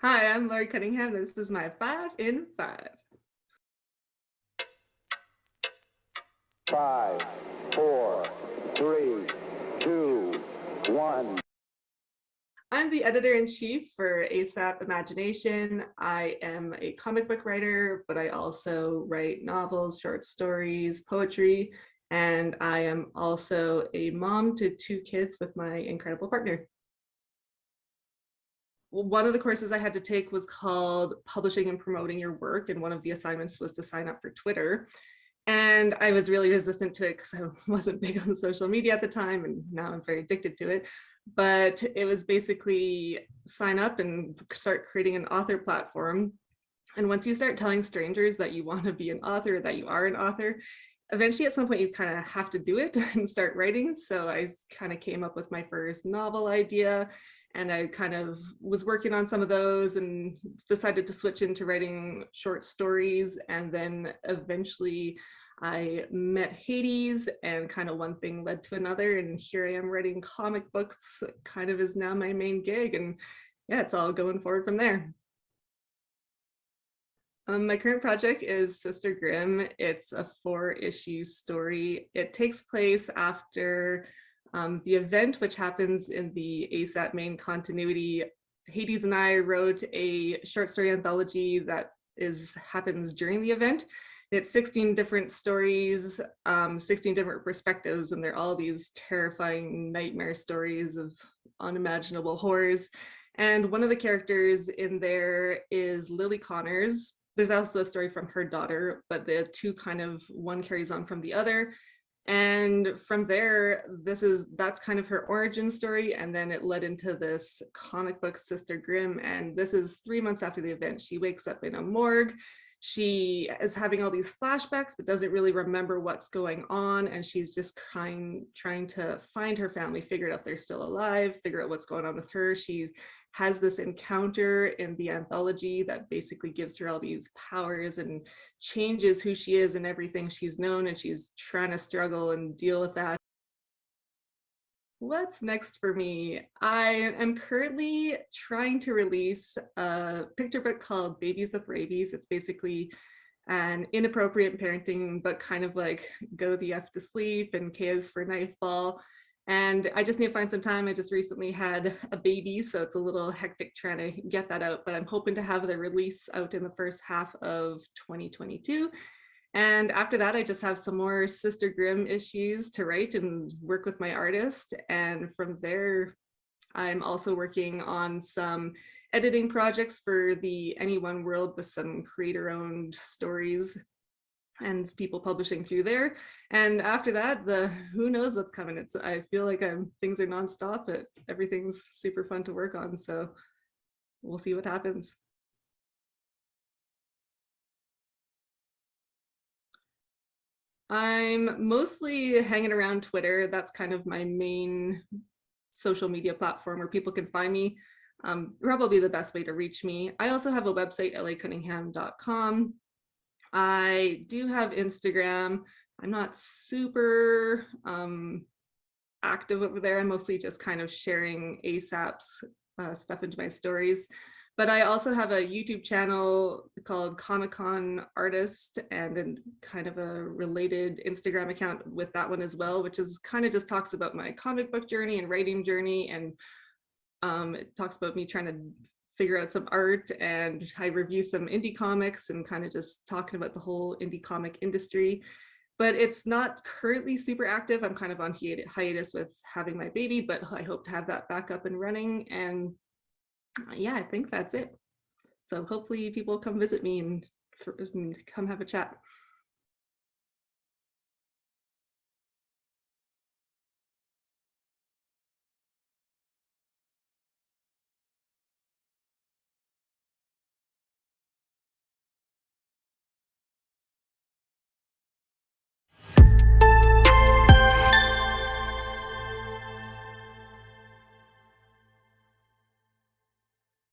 Hi, I'm Laurie Cunningham. This is my 5 in 5. 5, 4, 3, 2, 1. I'm the editor-in-chief for ASAP Imagination. I am a comic book writer, but I also write novels, short stories, poetry, and I am also a mom to 2 kids with my incredible partner. One of the courses I had to take was called Publishing and Promoting Your Work, and one of the assignments was to sign up for Twitter. And I was really resistant to it because I wasn't big on social media at the time, and now I'm very addicted to it. But it was basically sign up and start creating an author platform. And once you start telling strangers that you want to be an author, that you are an author, eventually at some point you kind of have to do it and start writing. So I kind of came up with my first novel idea, and I kind of was working on some of those and decided to switch into writing short stories. And then eventually I met Hades, and kind of one thing led to another, and here I am writing comic books, kind of is now my main gig. And yeah, it's all going forward from there. My current project is Sister Grimm. It's a 4-issue story. It takes place after the event, which happens in the ASAP main continuity. Hades and I wrote a short story anthology that happens during the event. It's 16 different stories, 16 different perspectives, and they're all these terrifying nightmare stories of unimaginable horrors. And one of the characters in there is Lily Connors. There's also a story from her daughter, but the two kind of, one carries on from the other. And from there, that's kind of her origin story. And then it led into this comic book, Sister Grimm. And this is 3 months after the event. She wakes up in a morgue. She is having all these flashbacks, but doesn't really remember what's going on. And she's just trying to find her family, figure out if they're still alive, figure out what's going on with her. She has this encounter in the anthology that basically gives her all these powers and changes who she is and everything she's known, and she's trying to struggle and deal with that. What's next for me? I am currently trying to release a picture book called Babies with Rabies. It's basically an inappropriate parenting book, kind of like Go the F to Sleep and K is for Knife Ball. And I just need to find some time. I just recently had a baby, so it's a little hectic trying to get that out, but I'm hoping to have the release out in the first half of 2022. And after that, I just have some more Sister Grimm issues to write and work with my artist. And from there, I'm also working on some editing projects for the TheNE1World with some creator-owned stories and people publishing through there. And after that, who knows what's coming. I feel like things are nonstop, but everything's super fun to work on. So we'll see what happens. I'm mostly hanging around Twitter. That's kind of my main social media platform where people can find me. Probably the best way to reach me. I also have a website, lacunningham.com. I do have Instagram. I'm not super active over there. I'm mostly just kind of sharing ASAP's stuff into my stories. But I also have a YouTube channel called Comic Con Artist, and kind of a related Instagram account with that one as well, which is kind of just talks about my comic book journey and writing journey. And it talks about me trying to figure out some art, and I review some indie comics and kind of just talking about the whole indie comic industry. But it's not currently super active. I'm kind of on hiatus with having my baby, but I hope to have that back up and running. And yeah, I think that's it. So hopefully people come visit me and come have a chat.